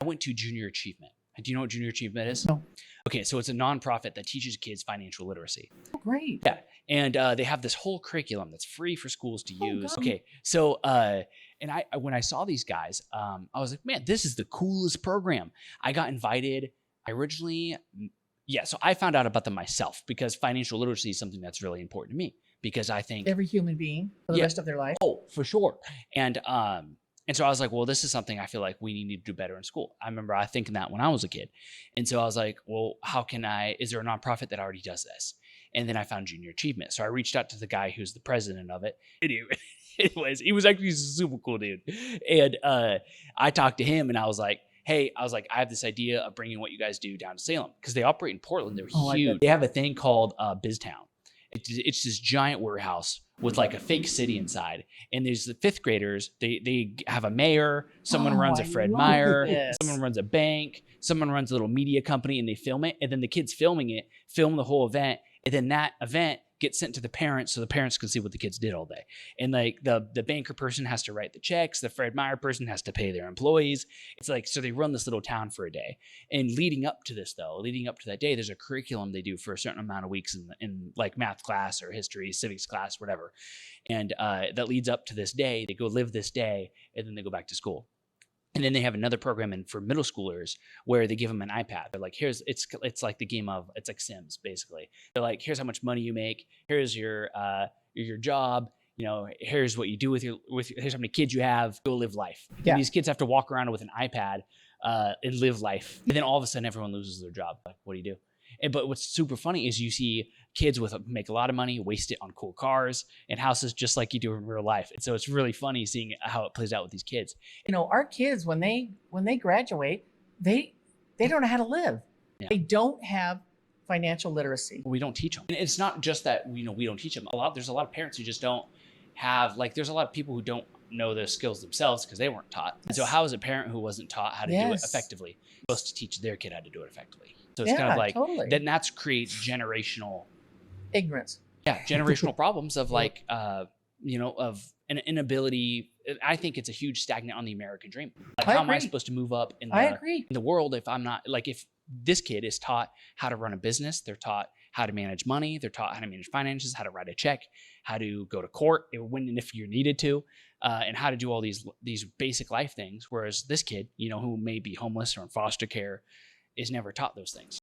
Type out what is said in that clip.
I went to Junior Achievement. Do you know what Junior Achievement is? No. Okay, so it's a nonprofit that teaches kids financial literacy. Oh, great. Yeah, and they have this whole curriculum that's free for schools to use. God. Okay, so and I when I saw these guys, I was like, man, this is the coolest program. I got invited. I originally, yeah, so I found out about them myself because financial literacy is something that's really important to me because I think Every human being for the rest of their life. Oh, for sure. And so I was like, well, this is something I feel like we need to do better in school. I remember I thinking that when I was a kid. And so I was like, well, is there a nonprofit that already does this? And then I found Junior Achievement. So I reached out to the guy who's the president of it. He was actually a super cool dude. And I talked to him and I was like, hey, I have this idea of bringing what you guys do down to Salem because they operate in Portland. They're huge. They have a thing called BizTown. It's this giant warehouse with like a fake city inside. And there's the fifth graders. They have a mayor. Someone runs a Fred Meyer. Someone runs a bank. Someone runs a little media company and they film it. And then the kids filming it, film the whole event. And then that event gets sent to the parents so the parents can see what the kids did all day. And like the banker person has to write the checks. The Fred Meyer person has to pay their employees. It's like, so they run this little town for a day. And leading up to that day, there's a curriculum they do for a certain amount of weeks in like math class or history, civics class, whatever. And that leads up to this day. They go live this day and then they go back to school. And then they have another program for middle schoolers where they give them an iPad. They're like, it's like the game of, it's like Sims basically. They're like, here's how much money you make. Here's your job. You know, here's what you do here's how many kids you have. Go live life. Yeah. And these kids have to walk around with an iPad and live life. And then all of a sudden everyone loses their job. Like, what do you do? But what's super funny is you see kids make a lot of money, waste it on cool cars and houses just like you do in real life. And so it's really funny seeing how it plays out with these kids. You know, our kids, when they graduate, they don't know how to live. Yeah. They don't have financial literacy. We don't teach them. And it's not just that, we don't teach them. There's a lot of parents who just don't have, like, there's a lot of people who don't know the skills themselves because they weren't taught. Yes. And so how is a parent who wasn't taught how to do it effectively supposed to teach their kid how to do it effectively? So it's kind of like, then that's creates generational ignorance. Yeah, generational problems of like, of an inability. I think it's a huge stagnant on the American dream. Like, how am I supposed to move up in the world if I'm not, like, if this kid is taught how to run a business, they're taught how to manage money, they're taught how to manage finances, how to write a check, how to go to court when and if you're needed to, and how to do all these basic life things. Whereas this kid, who may be homeless or in foster care, is never taught those things.